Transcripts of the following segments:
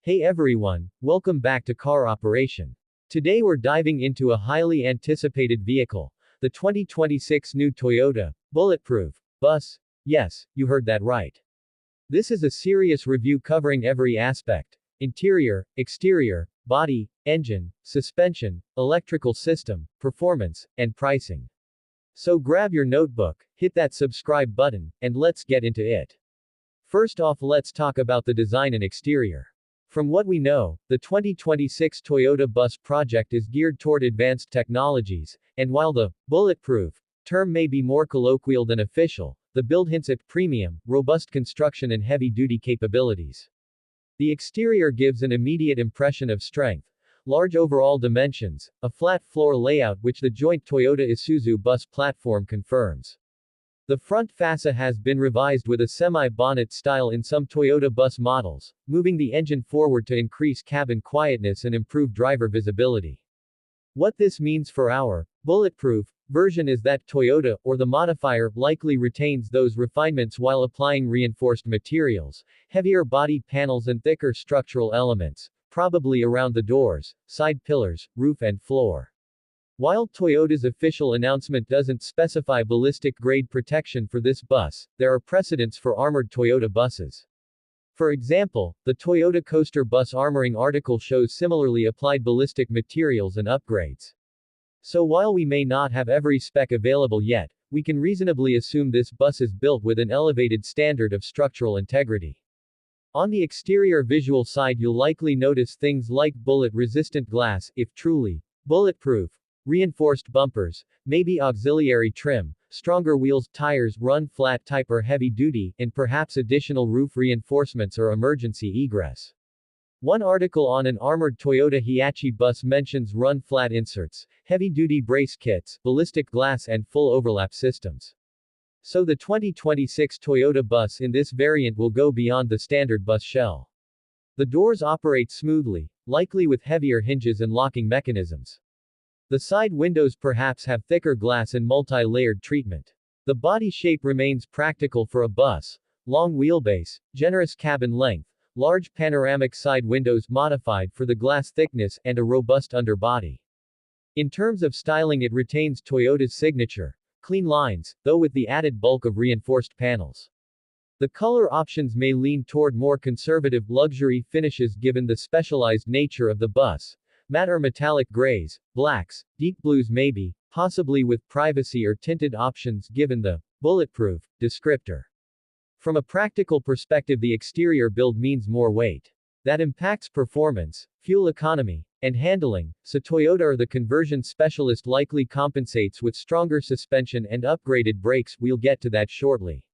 Hey everyone, welcome back to Car Operation. Today we're diving into a highly anticipated vehicle, the 2026 new Toyota Bulletproof bus. Yes, you heard that right. This is a serious review covering every aspect: interior, exterior, body, engine, suspension, electrical system, performance, and pricing. So grab your notebook, hit that subscribe button, and let's get into it. First off, let's talk about the design and exterior. From what we know, the 2026 Toyota bus project is geared toward advanced technologies, and while the bulletproof term may be more colloquial than official, the build hints at premium, robust construction and heavy-duty capabilities. The exterior gives an immediate impression of strength: large overall dimensions, a flat floor layout which the joint Toyota-Isuzu bus platform confirms. The front fascia has been revised with a semi-bonnet style in some Toyota bus models, moving the engine forward to increase cabin quietness and improve driver visibility. What this means for our bulletproof version is that Toyota, or the modifier, likely retains those refinements while applying reinforced materials, heavier body panels and thicker structural elements, probably around the doors, side pillars, roof and floor. While Toyota's official announcement doesn't specify ballistic-grade protection for this bus, there are precedents for armored Toyota buses. For example, the Toyota Coaster bus armoring article shows similarly applied ballistic materials and upgrades. So while we may not have every spec available yet, we can reasonably assume this bus is built with an elevated standard of structural integrity. On the exterior visual side, you'll likely notice things like bullet-resistant glass, if truly bulletproof, reinforced bumpers, maybe auxiliary trim, stronger wheels, tires, run-flat type or heavy-duty, and perhaps additional roof reinforcements or emergency egress. One article on an armored Toyota Hiace bus mentions run-flat inserts, heavy-duty brace kits, ballistic glass and full overlap systems. So the 2026 Toyota bus in this variant will go beyond the standard bus shell. The doors operate smoothly, likely with heavier hinges and locking mechanisms. The side windows perhaps have thicker glass and multi-layered treatment. The body shape remains practical for a bus: long wheelbase, generous cabin length, large panoramic side windows modified for the glass thickness, and a robust underbody. In terms of styling, it retains Toyota's signature clean lines, though with the added bulk of reinforced panels. The color options may lean toward more conservative, luxury finishes given the specialized nature of the bus: matte or metallic grays, blacks, deep blues, maybe, possibly with privacy or tinted options given the bulletproof descriptor. From a practical perspective, the exterior build means more weight. That impacts performance, fuel economy, and handling, so Toyota, or the conversion specialist, likely compensates with stronger suspension and upgraded brakes. We'll get to that shortly.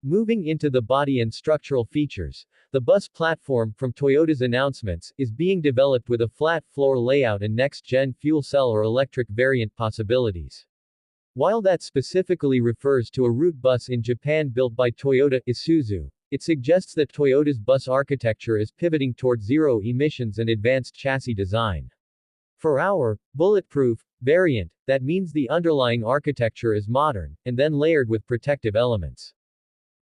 Moving into the body and structural features, the bus platform, from Toyota's announcements, is being developed with a flat floor layout and next-gen fuel cell or electric variant possibilities. While that specifically refers to a route bus in Japan built by Toyota Isuzu, it suggests that Toyota's bus architecture is pivoting toward zero emissions and advanced chassis design. For our bulletproof variant, that means the underlying architecture is modern, and then layered with protective elements.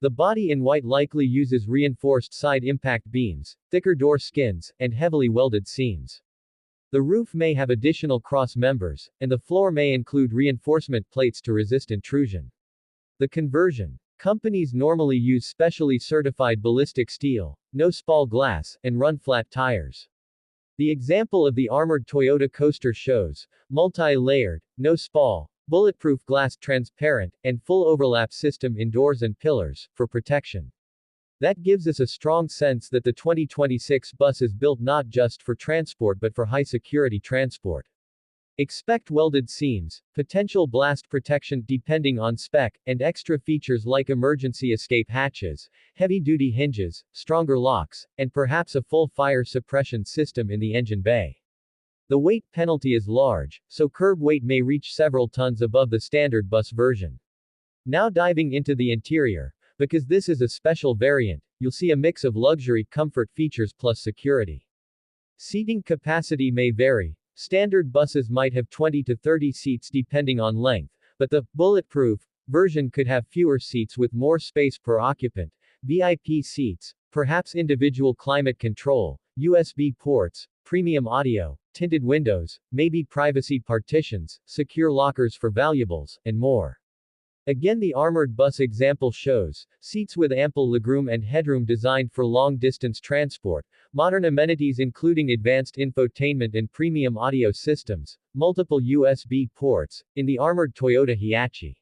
The body in white likely uses reinforced side impact beams, thicker door skins, and heavily welded seams. The roof may have additional cross members, and the floor may include reinforcement plates to resist intrusion. The conversion companies normally use specially certified ballistic steel, no-spall glass, and run-flat tires. The example of the armored Toyota Coaster shows multi-layered, no-spall, bulletproof glass, transparent, and full overlap system in doors and pillars, for protection. That gives us a strong sense that the 2026 bus is built not just for transport but for high-security transport. Expect welded seams, potential blast protection depending on spec, and extra features like emergency escape hatches, heavy-duty hinges, stronger locks, and perhaps a full fire suppression system in the engine bay. The weight penalty is large, so curb weight may reach several tons above the standard bus version. Now diving into the interior, because this is a special variant, you'll see a mix of luxury, comfort features plus security. Seating capacity may vary. Standard buses might have 20 to 30 seats depending on length, but the bulletproof version could have fewer seats with more space per occupant, VIP seats, perhaps individual climate control, USB ports, premium audio, tinted windows, maybe privacy partitions, secure lockers for valuables, and more. Again, the armored bus example shows seats with ample legroom and headroom designed for long-distance transport, modern amenities including advanced infotainment and premium audio systems, multiple USB ports, in the armored Toyota Hiace.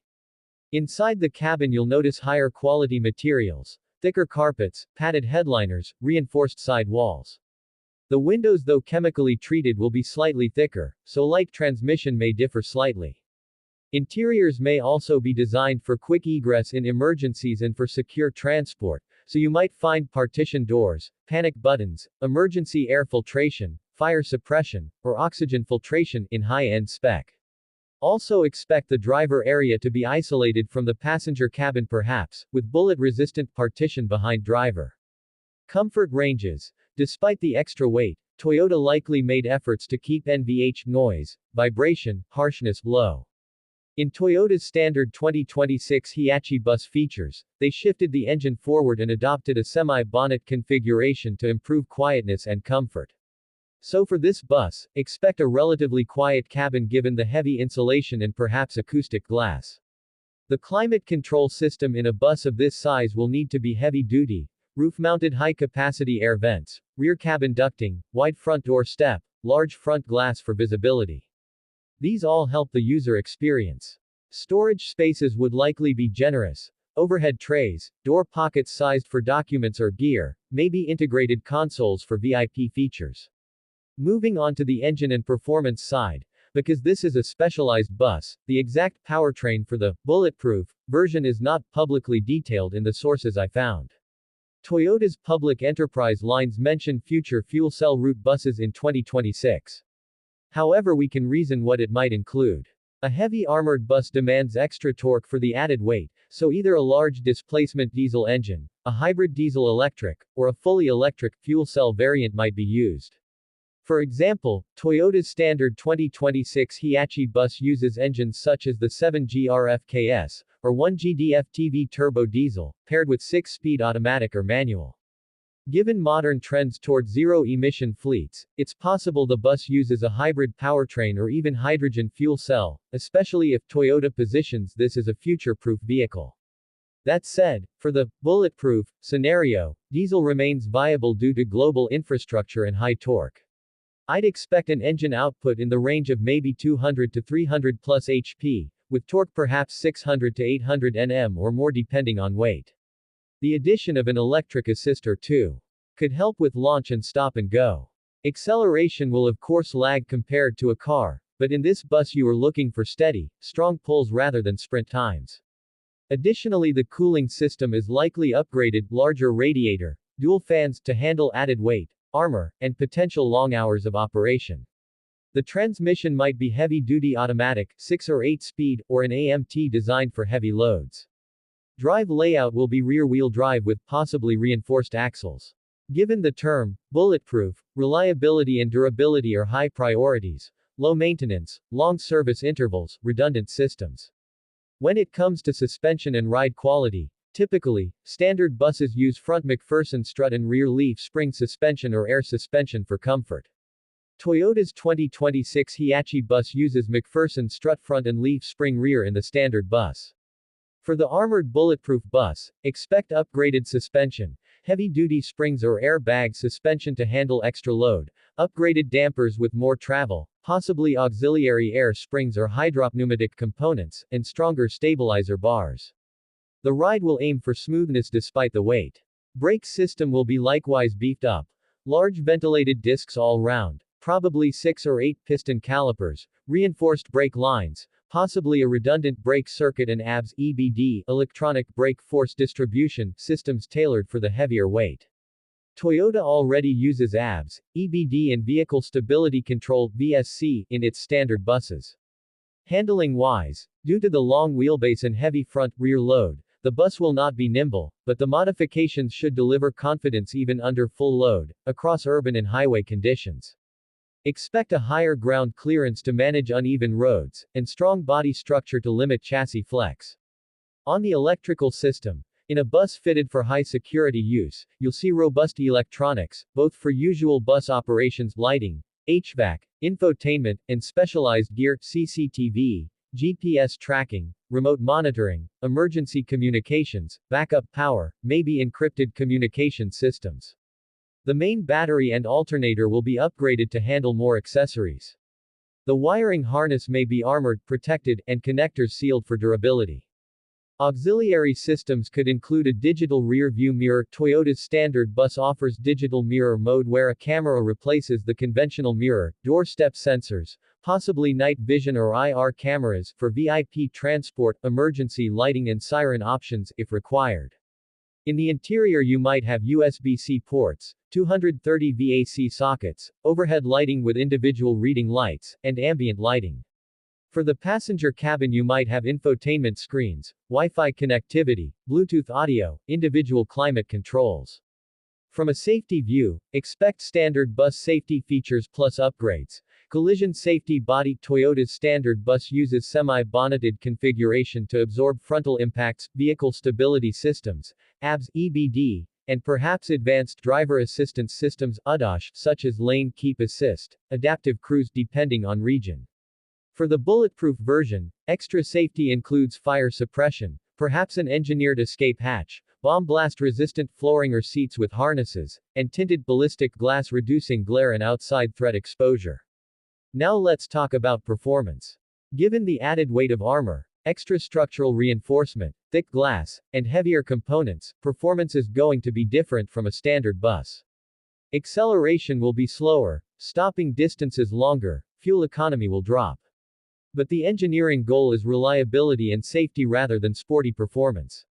Inside the cabin you'll notice higher quality materials, thicker carpets, padded headliners, reinforced side walls. The windows, though chemically treated, will be slightly thicker, so light transmission may differ slightly. Interiors may also be designed for quick egress in emergencies and for secure transport, so you might find partition doors, panic buttons, emergency air filtration, fire suppression, or oxygen filtration in high-end spec. Also expect the driver area to be isolated from the passenger cabin, perhaps, with bullet-resistant partition behind driver. Comfort ranges. Despite the extra weight, Toyota likely made efforts to keep NVH noise, vibration, harshness low. In Toyota's standard 2026 Hiace bus features, they shifted the engine forward and adopted a semi-bonnet configuration to improve quietness and comfort. So for this bus, expect a relatively quiet cabin given the heavy insulation and perhaps acoustic glass. The climate control system in a bus of this size will need to be heavy-duty, roof-mounted high-capacity air vents, rear cabin ducting, wide front door step, large front glass for visibility. These all help the user experience. Storage spaces would likely be generous. Overhead trays, door pockets sized for documents or gear, maybe integrated consoles for VIP features. Moving on to the engine and performance side, because this is a specialized bus, the exact powertrain for the bulletproof version is not publicly detailed in the sources I found. Toyota's public enterprise lines mention future fuel cell route buses in 2026. However, we can reason what it might include. A heavy armored bus demands extra torque for the added weight, so either a large displacement diesel engine, a hybrid diesel-electric, or a fully electric fuel cell variant might be used. For example, Toyota's standard 2026 Hiace bus uses engines such as the 7G RFKS, or 1G DFTV turbo diesel, paired with 6-speed automatic or manual. Given modern trends toward zero-emission fleets, it's possible the bus uses a hybrid powertrain or even hydrogen fuel cell, especially if Toyota positions this as a future-proof vehicle. That said, for the bulletproof scenario, diesel remains viable due to global infrastructure and high torque. I'd expect an engine output in the range of maybe 200 to 300 plus HP, with torque perhaps 600 to 800 Nm or more depending on weight. The addition of an electric assist or two could help with launch and stop and go. Acceleration will of course lag compared to a car, but in this bus you are looking for steady, strong pulls rather than sprint times. Additionally, the cooling system is likely upgraded, larger radiator, dual fans to handle added weight, armor, and potential long hours of operation. The transmission might be heavy-duty automatic, 6 or 8-speed, or an AMT designed for heavy loads. Drive layout will be rear-wheel drive with possibly reinforced axles. Given the term, bulletproof, reliability and durability are high priorities, low maintenance, long service intervals, redundant systems. When it comes to suspension and ride quality, typically, standard buses use front McPherson strut and rear leaf spring suspension or air suspension for comfort. Toyota's 2026 Hiace bus uses McPherson strut front and leaf spring rear in the standard bus. For the armored bulletproof bus, expect upgraded suspension, heavy-duty springs or airbag suspension to handle extra load, upgraded dampers with more travel, possibly auxiliary air springs or hydropneumatic components, and stronger stabilizer bars. The ride will aim for smoothness despite the weight. Brake system will be likewise beefed up. Large ventilated discs all round, probably 6 or 8 piston calipers, reinforced brake lines, possibly a redundant brake circuit and ABS EBD electronic brake force distribution systems tailored for the heavier weight. Toyota already uses ABS, EBD and Vehicle Stability Control VSC in its standard buses. Handling-wise, due to the long wheelbase and heavy front-rear load, the bus will not be nimble, but the modifications should deliver confidence even under full load, across urban and highway conditions. Expect a higher ground clearance to manage uneven roads, and strong body structure to limit chassis flex. On the electrical system, In a bus fitted for high-security use, you'll see robust electronics, both for usual bus operations lighting, HVAC, infotainment, and specialized gear, CCTV, GPS tracking, remote monitoring, emergency communications, backup power, maybe encrypted communication systems. The main battery and alternator will be upgraded to handle more accessories. The wiring harness may be armored, protected, and connectors sealed for durability. Auxiliary systems could include a digital rear-view mirror. Toyota's standard bus offers digital mirror mode where a camera replaces the conventional mirror, doorstep sensors, possibly night vision or IR cameras, for VIP transport, emergency lighting and siren options, if required. In the interior you might have USB-C ports, 230 VAC sockets, overhead lighting with individual reading lights, and ambient lighting. For the passenger cabin you might have infotainment screens, Wi-Fi connectivity, Bluetooth audio, individual climate controls. From a safety view, expect standard bus safety features plus upgrades. Collision safety body. Toyota's standard bus uses semi-bonneted configuration to absorb frontal impacts, vehicle stability systems, ABS, EBD, and perhaps advanced driver assistance systems, ADAS, such as lane keep assist, adaptive cruise depending on region. For the bulletproof version, extra safety includes fire suppression, perhaps an engineered escape hatch, bomb blast resistant flooring or seats with harnesses, and tinted ballistic glass reducing glare and outside threat exposure. Now let's talk about performance. Given the added weight of armor, extra structural reinforcement, thick glass, and heavier components, performance is going to be different from a standard bus. Acceleration will be slower, stopping distances longer, fuel economy will drop. But the engineering goal is reliability and safety rather than sporty performance.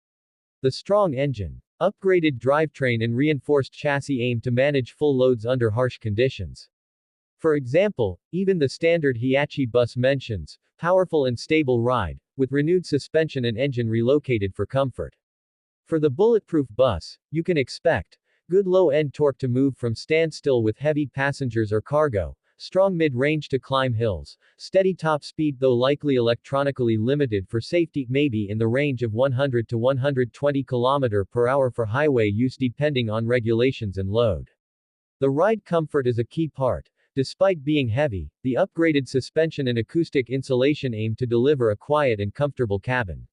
The strong engine, upgraded drivetrain and reinforced chassis aim to manage full loads under harsh conditions. For example, even the standard Hiace bus mentions powerful and stable ride, with renewed suspension and engine relocated for comfort. For the bulletproof bus, you can expect good low-end torque to move from standstill with heavy passengers or cargo, strong mid-range to climb hills, steady top speed though likely electronically limited for safety, maybe in the range of 100 to 120 km/h for highway use depending on regulations and load. The ride comfort is a key part. Despite being heavy, the upgraded suspension and acoustic insulation aim to deliver a quiet and comfortable cabin.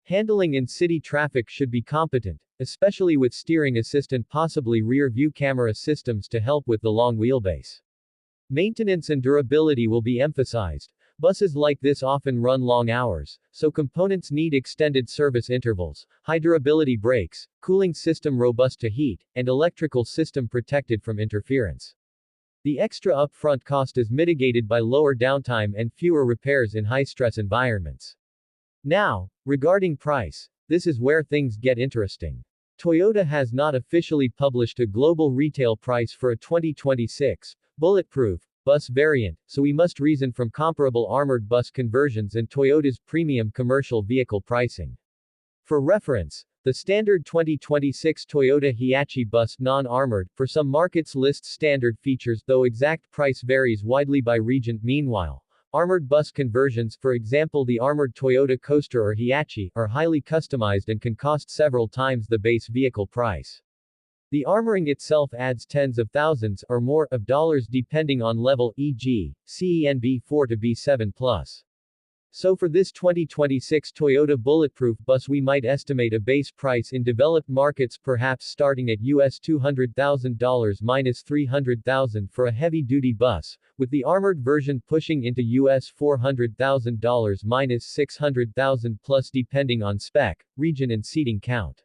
Handling in city traffic should be competent, especially with steering assist and possibly rear-view camera systems to help with the long wheelbase. Maintenance and durability will be emphasized. Buses like this often run long hours, so components need extended service intervals, high durability brakes, cooling system robust to heat, and electrical system protected from interference. The extra upfront cost is mitigated by lower downtime and fewer repairs in high-stress environments. Now, regarding price, this is where things get interesting. Toyota has not officially published a global retail price for a 2026 bulletproof bus variant, so we must reason from comparable armored bus conversions and Toyota's premium commercial vehicle pricing. For reference, the standard 2026 Toyota Hiace bus non-armored, for some markets lists standard features though exact price varies widely by region. Meanwhile, armored bus conversions, for example the armored Toyota Coaster or Hiace, are highly customized and can cost several times the base vehicle price. The armoring itself adds tens of thousands, or more, of dollars depending on level, e.g., CEN B4 to B7+. So for this 2026 Toyota bulletproof bus we might estimate a base price in developed markets perhaps starting at US $200,000 minus $300,000 for a heavy-duty bus, with the armored version pushing into US $400,000 minus $600,000 plus depending on spec, region and seating count.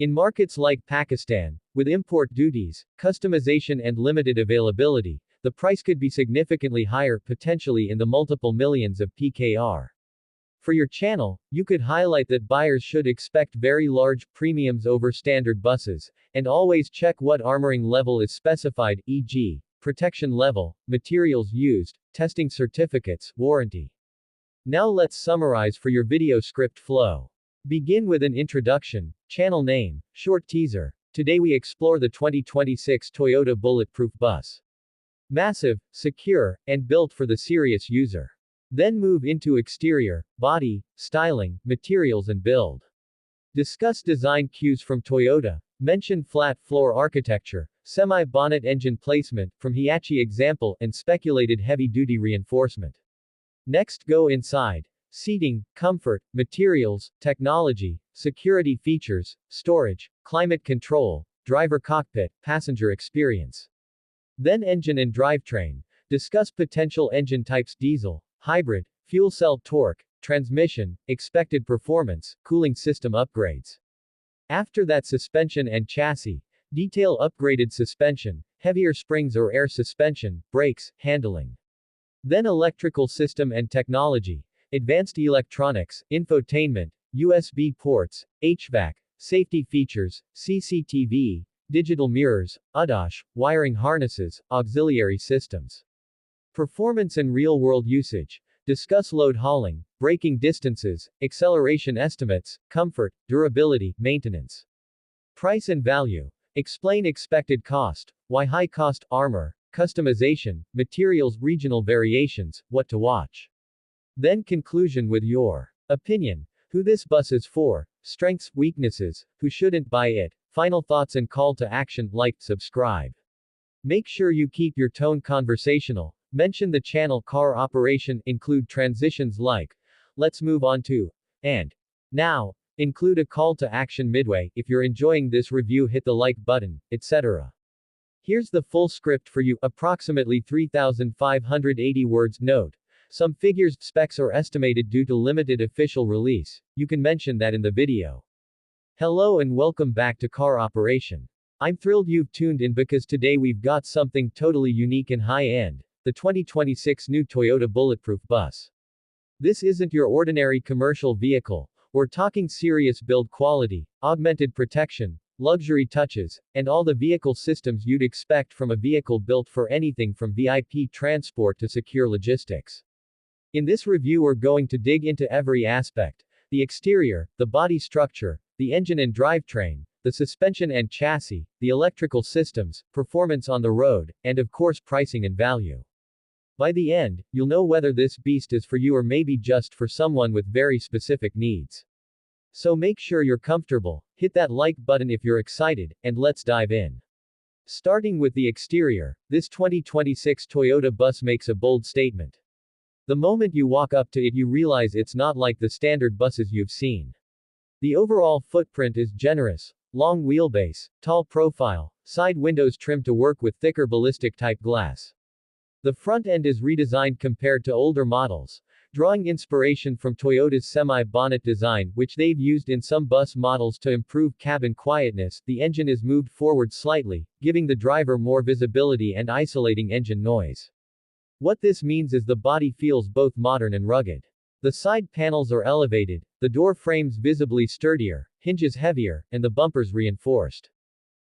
In markets like Pakistan, with import duties, customization and limited availability, the price could be significantly higher, potentially in the multiple millions of PKR. For your channel, you could highlight that buyers should expect very large premiums over standard buses, and always check what armoring level is specified, e.g., protection level, materials used, testing certificates, warranty. Now let's summarize for your video script flow. Begin with an introduction, channel name, short teaser. Today we explore the 2026 Toyota bulletproof bus. Massive, secure, and built for the serious user. Then move into exterior, body, styling, materials and build. Discuss design cues from Toyota. Mention flat floor architecture, semi-bonnet engine placement, from Hiace example, and speculated heavy-duty reinforcement. Next, go inside. Seating, comfort, materials, technology, security features, storage, climate control, driver cockpit, passenger experience. Then engine and drivetrain. Discuss potential engine types: diesel, hybrid, fuel cell torque, transmission, expected performance, cooling system upgrades. After that, suspension and chassis. Detail upgraded suspension, heavier springs or air suspension, brakes, handling. Then electrical system and technology. Advanced electronics, infotainment, USB ports, HVAC, safety features, CCTV, digital mirrors, ADAS, wiring harnesses, auxiliary systems. Performance and real-world usage. Discuss load hauling, braking distances, acceleration estimates, comfort, durability, maintenance. Price and value. Explain expected cost, why high cost, armor, customization, materials, regional variations, what to watch. Then conclusion with your opinion. Who this bus is for, strengths, weaknesses, who shouldn't buy it, final thoughts and call to action. Like, subscribe. Make sure you keep your tone conversational. Mention the channel car operation, include transitions like, let's move on to, and now, include a call to action midway. If you're enjoying this review, hit the like button, etc. Here's the full script for you, approximately 3,580 words. Note: some figures, specs are estimated due to limited official release. You can mention that in the video. Hello and welcome back to Car Operation. I'm thrilled you've tuned in because today we've got something totally unique and high-end. The 2026 new Toyota Bulletproof bus. This isn't your ordinary commercial vehicle. We're talking serious build quality, augmented protection, luxury touches, and all the vehicle systems you'd expect from a vehicle built for anything from VIP transport to secure logistics. In this review, we're going to dig into every aspect: the exterior, the body structure, the engine and drivetrain, the suspension and chassis, the electrical systems, performance on the road, and of course pricing and value. By the end, you'll know whether this beast is for you or maybe just for someone with very specific needs. So make sure you're comfortable, hit that like button if you're excited, and let's dive in. Starting with the exterior, this 2026 Toyota bus makes a bold statement. The moment you walk up to it, you realize it's not like the standard buses you've seen. The overall footprint is generous: long wheelbase, tall profile, side windows trimmed to work with thicker ballistic type glass. The front end is redesigned compared to older models, drawing inspiration from Toyota's semi-bonnet design, which they've used in some bus models to improve cabin quietness. The engine is moved forward slightly, giving the driver more visibility and isolating engine noise. What this means is the body feels both modern and rugged. The side panels are elevated, the door frames visibly sturdier, hinges heavier, and the bumpers reinforced.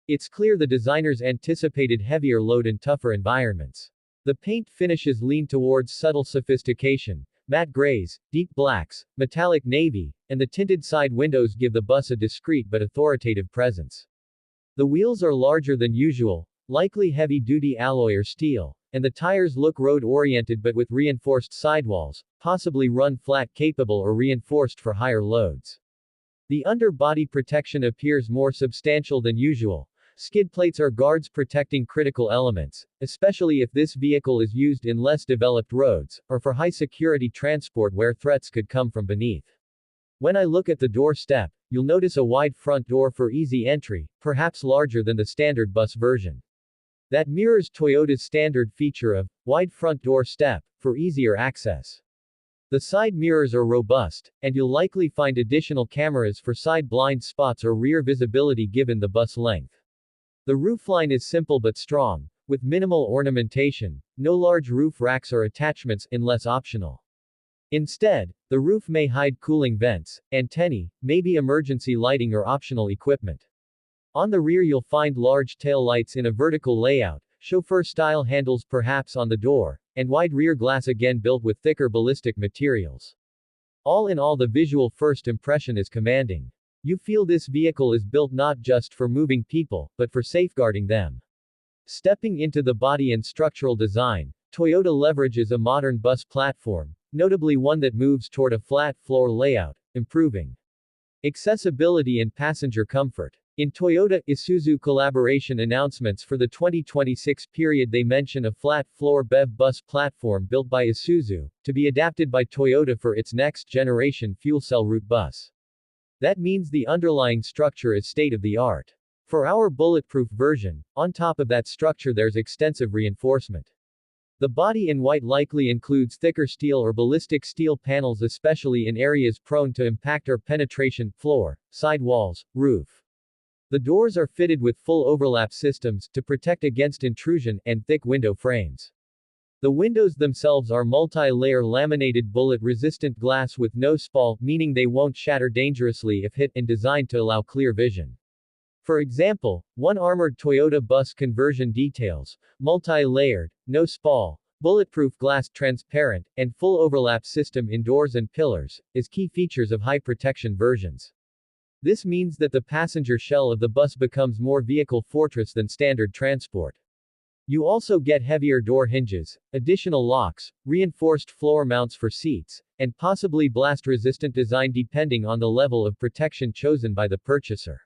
It's clear the designers anticipated heavier load in tougher environments. The paint finishes lean towards subtle sophistication: matte grays, deep blacks, metallic navy, and the tinted side windows give the bus a discreet but authoritative presence. The wheels are larger than usual, likely heavy-duty alloy or steel, and the tires look road-oriented but with reinforced sidewalls, possibly run-flat capable or reinforced for higher loads. The underbody protection appears more substantial than usual. Skid plates are guards protecting critical elements, especially if this vehicle is used in less developed roads, or for high-security transport where threats could come from beneath. When I look at the door step, you'll notice a wide front door for easy entry, perhaps larger than the standard bus version. That mirrors Toyota's standard feature of wide front door step, for easier access. The side mirrors are robust, and you'll likely find additional cameras for side blind spots or rear visibility given the bus length. The roofline is simple but strong, with minimal ornamentation, no large roof racks or attachments, unless optional. Instead, the roof may hide cooling vents, antennae, maybe emergency lighting or optional equipment. On the rear you'll find large tail lights in a vertical layout, chauffeur-style handles perhaps on the door, and wide rear glass again built with thicker ballistic materials. All in all, the visual first impression is commanding. You feel this vehicle is built not just for moving people, but for safeguarding them. Stepping into the body and structural design, Toyota leverages a modern bus platform, notably one that moves toward a flat floor layout, improving Accessibility and passenger comfort. In Toyota-Isuzu collaboration announcements for the 2026 period, they mention a flat-floor BEV bus platform built by Isuzu, to be adapted by Toyota for its next-generation fuel cell route bus. That means the underlying structure is state-of-the-art. For our bulletproof version, on top of that structure there's extensive reinforcement. The body in white likely includes thicker steel or ballistic steel panels, especially in areas prone to impact or penetration, floor, side walls, roof. The doors are fitted with full overlap systems, to protect against intrusion, and thick window frames. The windows themselves are multi-layer laminated bullet-resistant glass with no spall, meaning they won't shatter dangerously if hit, and designed to allow clear vision. For example, one armored Toyota bus conversion details, multi-layered, no spall, bulletproof glass, transparent, and full overlap system in doors and pillars, is key features of high protection versions. This means that the passenger shell of the bus becomes more vehicle fortress than standard transport. You also get heavier door hinges, additional locks, reinforced floor mounts for seats, and possibly blast-resistant design depending on the level of protection chosen by the purchaser.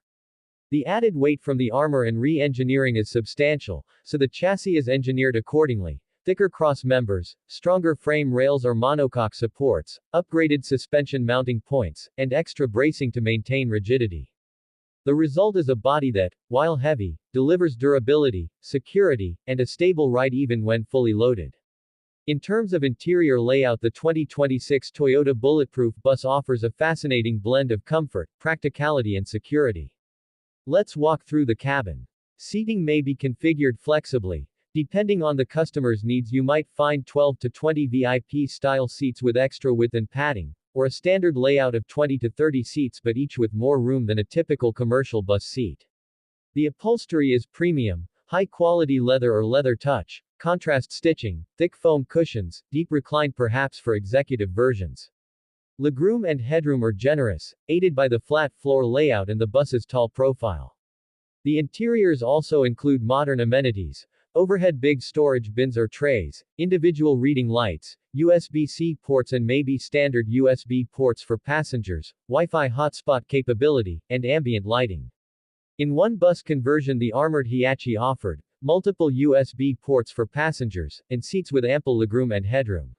The added weight from the armor and re-engineering is substantial, so the chassis is engineered accordingly. Thicker cross members, stronger frame rails or monocoque supports, upgraded suspension mounting points, and extra bracing to maintain rigidity. The result is a body that, while heavy, delivers durability, security, and a stable ride even when fully loaded. In terms of interior layout, the 2026 Toyota Bulletproof bus offers a fascinating blend of comfort, practicality and security. Let's walk through the cabin. Seating may be configured flexibly. Depending on the customer's needs, you might find 12 to 20 VIP-style seats with extra width and padding, or a standard layout of 20 to 30 seats but each with more room than a typical commercial bus seat. The upholstery is premium, high-quality leather or leather touch, contrast stitching, thick foam cushions, deep recline perhaps for executive versions. Legroom and headroom are generous, aided by the flat floor layout and the bus's tall profile. The interiors also include modern amenities, overhead big storage bins or trays, individual reading lights, USB-C ports and maybe standard USB ports for passengers, Wi-Fi hotspot capability, and ambient lighting. In one bus conversion the armored Hiace offered multiple USB ports for passengers, and seats with ample legroom and headroom.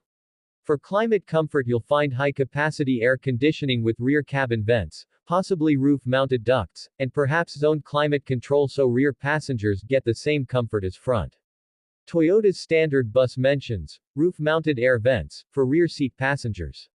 For climate comfort you'll find high-capacity air conditioning with rear cabin vents, possibly roof-mounted ducts, and perhaps zoned climate control so rear passengers get the same comfort as front. Toyota's standard bus mentions roof-mounted air vents for rear seat passengers.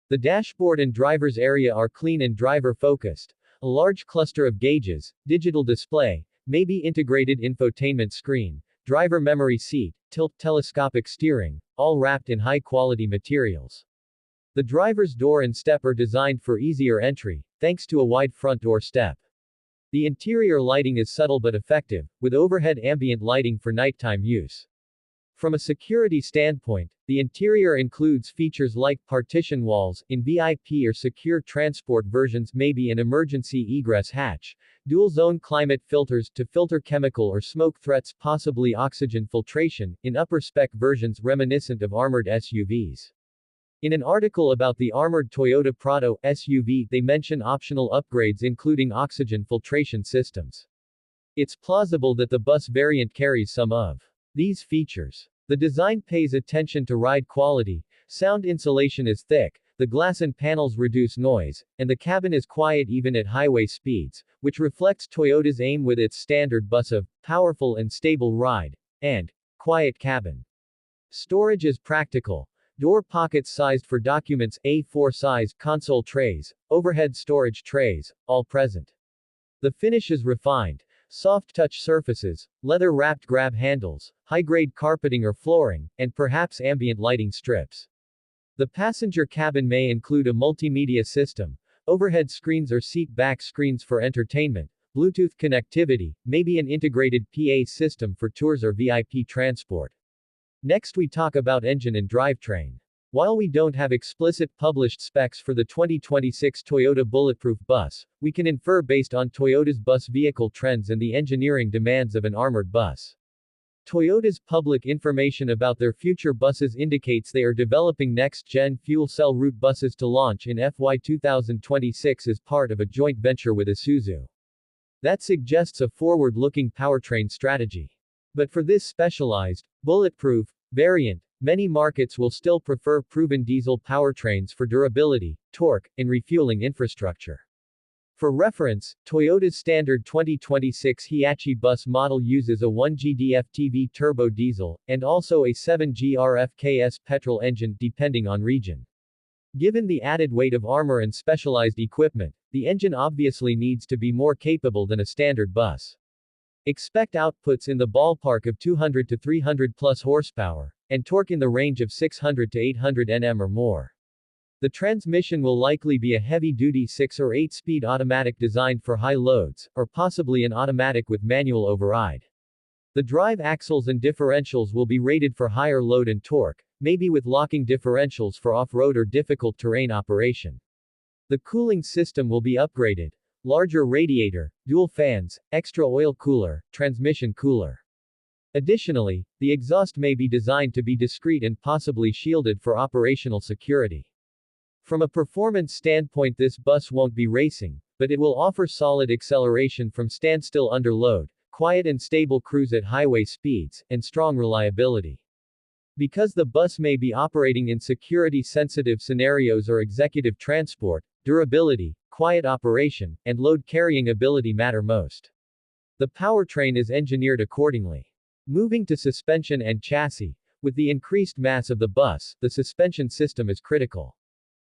The dashboard and driver's area are clean and driver-focused. A large cluster of gauges, digital display, maybe integrated infotainment screen, driver memory seat, tilt telescopic steering, all wrapped in high-quality materials. The driver's door and step are designed for easier entry, thanks to a wide front door step. The interior lighting is subtle but effective, with overhead ambient lighting for nighttime use. From a security standpoint, the interior includes features like partition walls, in VIP or secure transport versions maybe an emergency egress hatch, dual-zone climate filters to filter chemical or smoke threats, possibly oxygen filtration, in upper-spec versions reminiscent of armored SUVs. In an article about the armored Toyota Prado SUV, they mention optional upgrades including oxygen filtration systems. It's plausible that the bus variant carries some of these features. The design pays attention to ride quality, sound insulation is thick, the glass and panels reduce noise, and the cabin is quiet even at highway speeds, which reflects Toyota's aim with its standard bus of powerful and stable ride, and quiet cabin. Storage is practical. Door pockets sized for documents, A4 size, console trays, overhead storage trays, all present. The finish is refined. Soft touch surfaces, leather-wrapped grab handles, high-grade carpeting or flooring, and perhaps ambient lighting strips. The passenger cabin may include a multimedia system, overhead screens or seat back screens for entertainment, Bluetooth connectivity, maybe an integrated PA system for tours or VIP transport. Next we talk about engine and drivetrain. While we don't have explicit published specs for the 2026 Toyota Bulletproof bus, we can infer based on Toyota's bus vehicle trends and the engineering demands of an armored bus. Toyota's public information about their future buses indicates they are developing next-gen fuel cell route buses to launch in FY 2026 as part of a joint venture with Isuzu. That suggests a forward-looking powertrain strategy. But for this specialized, bulletproof variant, many markets will still prefer proven diesel powertrains for durability, torque, and refueling infrastructure. For reference, Toyota's standard 2026 Hiace bus model uses a 1GD-FTV turbo diesel, and also a 7G-RFKS petrol engine depending on region. Given the added weight of armor and specialized equipment, the engine obviously needs to be more capable than a standard bus. Expect outputs in the ballpark of 200 to 300 plus horsepower, and torque in the range of 600 to 800 Nm or more. The transmission will likely be a heavy-duty 6 or 8-speed automatic designed for high loads, or possibly an automatic with manual override. The drive axles and differentials will be rated for higher load and torque, maybe with locking differentials for off-road or difficult terrain operation. The cooling system will be upgraded. Larger radiator, dual fans, extra oil cooler, transmission cooler. Additionally, the exhaust may be designed to be discreet and possibly shielded for operational security. From a performance standpoint, this bus won't be racing, but it will offer solid acceleration from standstill under load, quiet and stable cruise at highway speeds, and strong reliability. Because the bus may be operating in security-sensitive scenarios or executive transport, durability, quiet operation, and load-carrying ability matter most. The powertrain is engineered accordingly. Moving to suspension and chassis, with the increased mass of the bus, the suspension system is critical.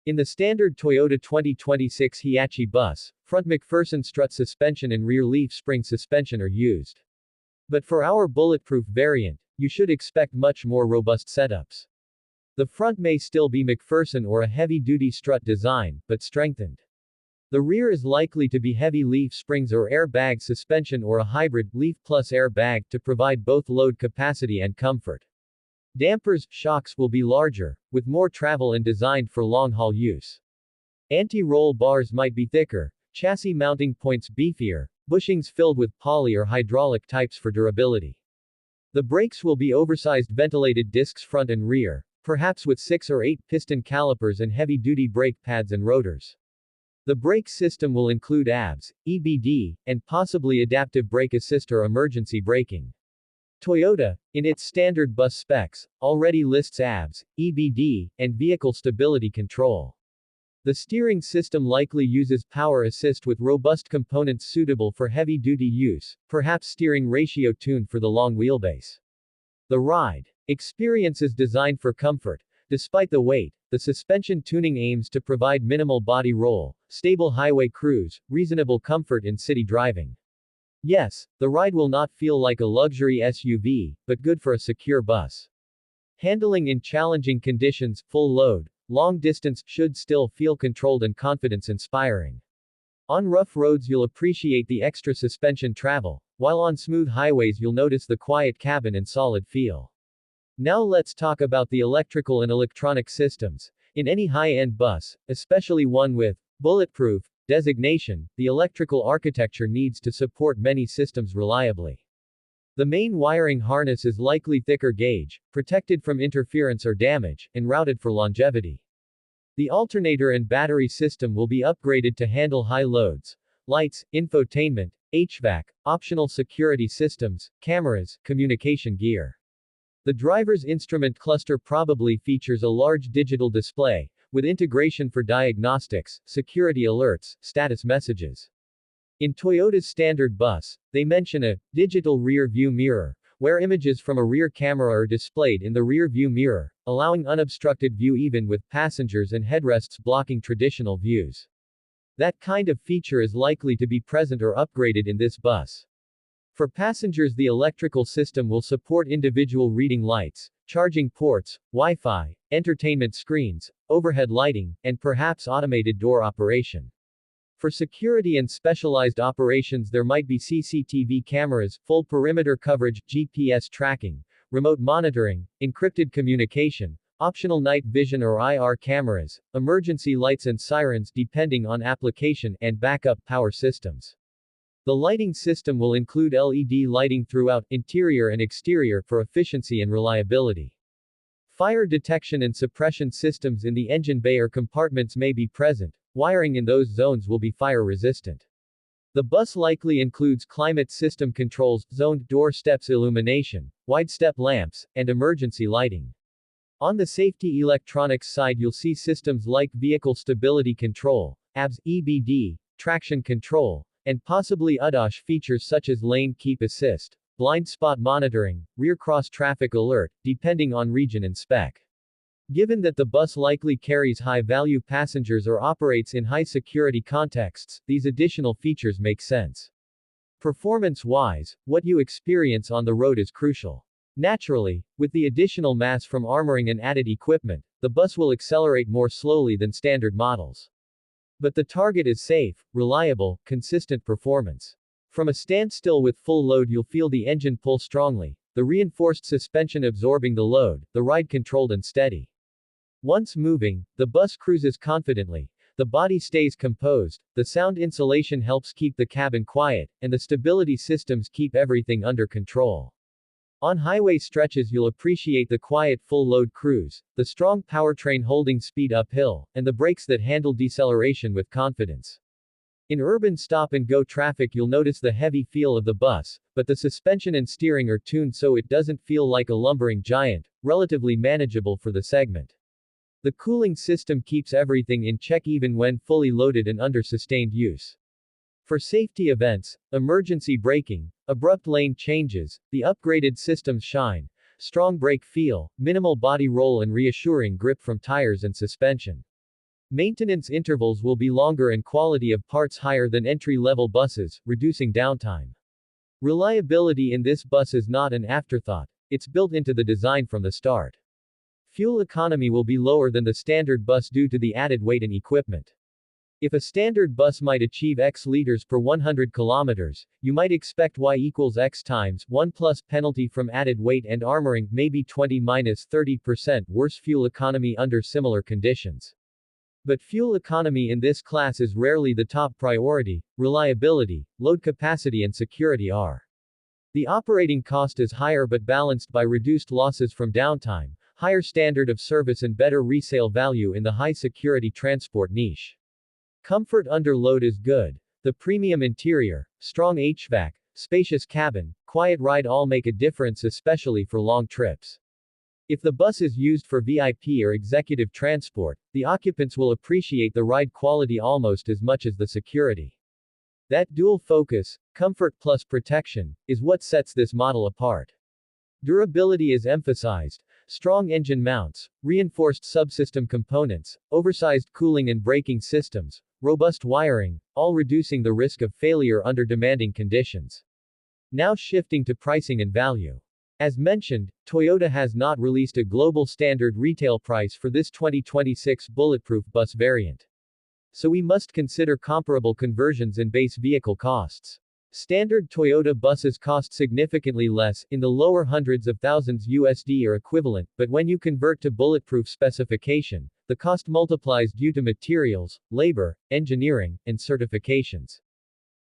In the standard Toyota 2026 Hiace bus, front McPherson strut suspension and rear leaf spring suspension are used. But for our bulletproof variant, you should expect much more robust setups. The front may still be McPherson or a heavy-duty strut design, but strengthened. The rear is likely to be heavy leaf springs or airbag suspension or a hybrid leaf plus airbag to provide both load capacity and comfort. Dampers, shocks will be larger, with more travel and designed for long-haul use. Anti-roll bars might be thicker, chassis mounting points beefier, bushings filled with poly or hydraulic types for durability. The brakes will be oversized ventilated discs front and rear, perhaps with 6 or 8 piston calipers and heavy-duty brake pads and rotors. The brake system will include ABS, EBD, and possibly adaptive brake assist or emergency braking. Toyota, in its standard bus specs, already lists ABS, EBD, and vehicle stability control. The steering system likely uses power assist with robust components suitable for heavy-duty use, perhaps steering ratio tuned for the long wheelbase. The ride experience is designed for comfort. Despite the weight, the suspension tuning aims to provide minimal body roll, stable highway cruise, reasonable comfort in city driving. Yes, the ride will not feel like a luxury SUV, but good for a secure bus. Handling in challenging conditions, full load, long distance, should still feel controlled and confidence-inspiring. On rough roads you'll appreciate the extra suspension travel, while on smooth highways you'll notice the quiet cabin and solid feel. Now let's talk about the electrical and electronic systems. In any high-end bus, especially one with bulletproof designation, the electrical architecture needs to support many systems reliably. The main wiring harness is likely thicker gauge, protected from interference or damage, and routed for longevity. The alternator and battery system will be upgraded to handle high loads. Lights, infotainment, HVAC, optional security systems, cameras, communication gear. The driver's instrument cluster probably features a large digital display, with integration for diagnostics, security alerts, status messages. In Toyota's standard bus, they mention a digital rear view mirror, where images from a rear camera are displayed in the rear view mirror, allowing unobstructed view even with passengers and headrests blocking traditional views. That kind of feature is likely to be present or upgraded in this bus. For passengers, the electrical system will support individual reading lights, charging ports, Wi-Fi, entertainment screens, overhead lighting, and perhaps automated door operation. For security and specialized operations there might be CCTV cameras, full perimeter coverage, GPS tracking, remote monitoring, encrypted communication, optional night vision or IR cameras, emergency lights and sirens depending on application, and backup power systems. The lighting system will include LED lighting throughout, interior and exterior, for efficiency and reliability. Fire detection and suppression systems in the engine bay or compartments may be present. Wiring in those zones will be fire resistant. The bus likely includes climate system controls, zoned door steps illumination, wide step lamps, and emergency lighting. On the safety electronics side, you'll see systems like vehicle stability control, ABS, EBD, traction control, and possibly ADAS features such as lane keep assist, blind spot monitoring, rear cross traffic alert, depending on region and spec. Given that the bus likely carries high-value passengers or operates in high-security contexts, these additional features make sense. Performance-wise, what you experience on the road is crucial. Naturally, with the additional mass from armoring and added equipment, the bus will accelerate more slowly than standard models. But the target is safe, reliable, consistent performance. From a standstill with full load, you'll feel the engine pull strongly, the reinforced suspension absorbing the load, the ride controlled and steady. Once moving, the bus cruises confidently, the body stays composed, the sound insulation helps keep the cabin quiet, and the stability systems keep everything under control. On highway stretches, you'll appreciate the quiet full-load cruise, the strong powertrain holding speed uphill, and the brakes that handle deceleration with confidence. In urban stop-and-go traffic, you'll notice the heavy feel of the bus, but the suspension and steering are tuned so it doesn't feel like a lumbering giant, relatively manageable for the segment. The cooling system keeps everything in check even when fully loaded and under sustained use. For safety events, emergency braking, abrupt lane changes, the upgraded systems shine. Strong brake feel, minimal body roll and reassuring grip from tires and suspension. Maintenance intervals will be longer and quality of parts higher than entry-level buses, reducing downtime. Reliability in this bus is not an afterthought, it's built into the design from the start. Fuel economy will be lower than the standard bus due to the added weight and equipment. If a standard bus might achieve X liters per 100 kilometers, you might expect Y equals X times 1 plus penalty from added weight and armoring, maybe 20-30% worse fuel economy under similar conditions. But fuel economy in this class is rarely the top priority. Reliability, load capacity and security are. The operating cost is higher but balanced by reduced losses from downtime, higher standard of service and better resale value in the high-security transport niche. Comfort under load is good. The premium interior, strong HVAC, spacious cabin, quiet ride all make a difference, especially for long trips. If the bus is used for VIP or executive transport, the occupants will appreciate the ride quality almost as much as the security. That dual focus, comfort plus protection, is what sets this model apart. Durability is emphasized. Strong engine mounts, reinforced subsystem components, oversized cooling and braking systems, robust wiring, all reducing the risk of failure under demanding conditions. Now shifting to pricing and value. As mentioned, Toyota has not released a global standard retail price for this 2026 bulletproof bus variant. So we must consider comparable conversions in base vehicle costs. Standard Toyota buses cost significantly less, in the lower hundreds of thousands USD or equivalent, but when you convert to bulletproof specification, the cost multiplies due to materials, labor, engineering, and certifications.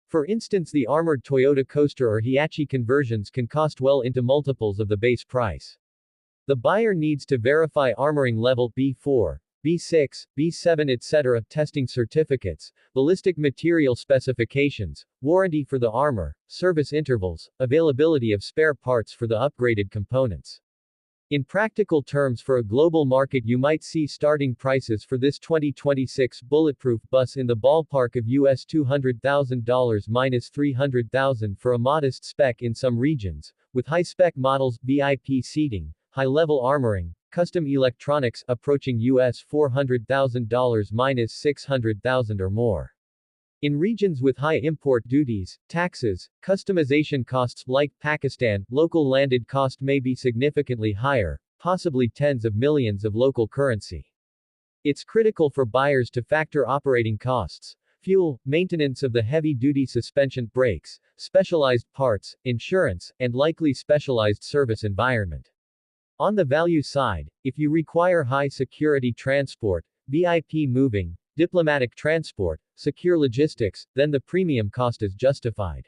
For instance, the armored Toyota Coaster or Hiace conversions can cost well into multiples of the base price. The buyer needs to verify armoring level B4, B6, B7 etc. testing certificates, ballistic material specifications, warranty for the armor, service intervals, availability of spare parts for the upgraded components. In practical terms, for a global market, you might see starting prices for this 2026 bulletproof bus in the ballpark of US $200,000 - $300,000 for a modest spec in some regions, with high-spec models, VIP seating, high-level armoring, custom electronics approaching US $400,000 - $600,000 or more. In regions with high import duties, taxes, customization costs like Pakistan, local landed cost may be significantly higher, possibly tens of millions of local currency. It's critical for buyers to factor operating costs, fuel, maintenance of the heavy-duty suspension, brakes, specialized parts, insurance, and likely specialized service environment. On the value side, if you require high-security transport, VIP moving, diplomatic transport, secure logistics, then the premium cost is justified.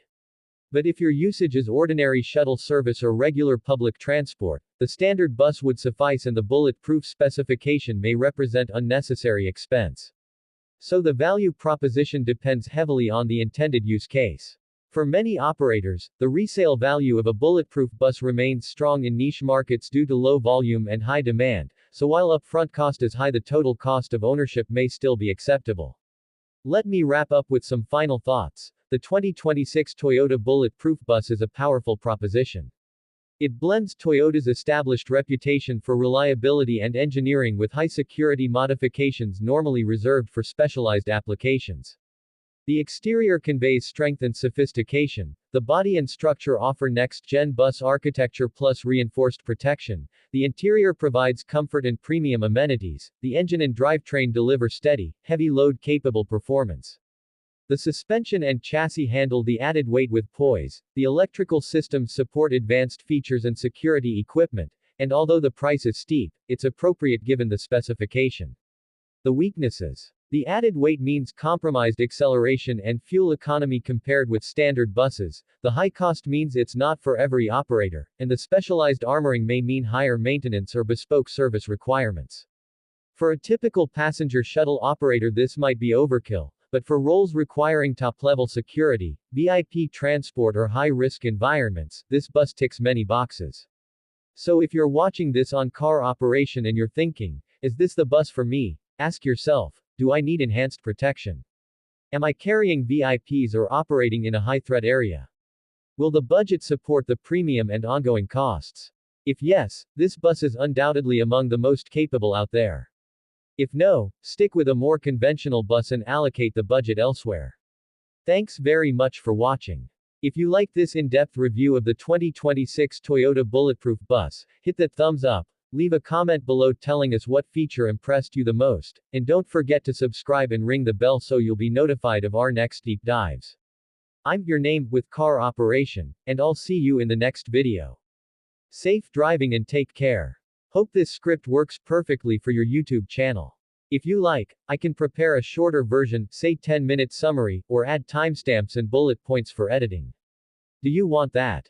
But if your usage is ordinary shuttle service or regular public transport, the standard bus would suffice and the bulletproof specification may represent unnecessary expense. So the value proposition depends heavily on the intended use case. For many operators, the resale value of a bulletproof bus remains strong in niche markets due to low volume and high demand, so while upfront cost is high, the total cost of ownership may still be acceptable. Let me wrap up with some final thoughts. The 2026 Toyota Bulletproof Bus is a powerful proposition. It blends Toyota's established reputation for reliability and engineering with high security modifications normally reserved for specialized applications. The exterior conveys strength and sophistication, the body and structure offer next-gen bus architecture plus reinforced protection, the interior provides comfort and premium amenities, the engine and drivetrain deliver steady, heavy load-capable performance. The suspension and chassis handle the added weight with poise, the electrical systems support advanced features and security equipment, and although the price is steep, it's appropriate given the specification. The weaknesses. The added weight means compromised acceleration and fuel economy compared with standard buses, the high cost means it's not for every operator, and the specialized armoring may mean higher maintenance or bespoke service requirements. For a typical passenger shuttle operator this might be overkill, but for roles requiring top-level security, VIP transport or high-risk environments, this bus ticks many boxes. So if you're watching this on Car Operation and you're thinking, is this the bus for me? Ask yourself, do I need enhanced protection? Am I carrying VIPs or operating in a high-threat area? Will the budget support the premium and ongoing costs? If yes, this bus is undoubtedly among the most capable out there. If no, stick with a more conventional bus and allocate the budget elsewhere. Thanks very much for watching. If you like this in-depth review of the 2026 Toyota Bulletproof Bus, hit that thumbs up, leave a comment below telling us what feature impressed you the most, and don't forget to subscribe and ring the bell so you'll be notified of our next deep dives. I'm your name with Car Operation, and I'll see you in the next video. Safe driving and take care. Hope this script works perfectly for your YouTube channel. If you like, I can prepare a shorter version, say 10-minute summary, or add timestamps and bullet points for editing. Do you want that?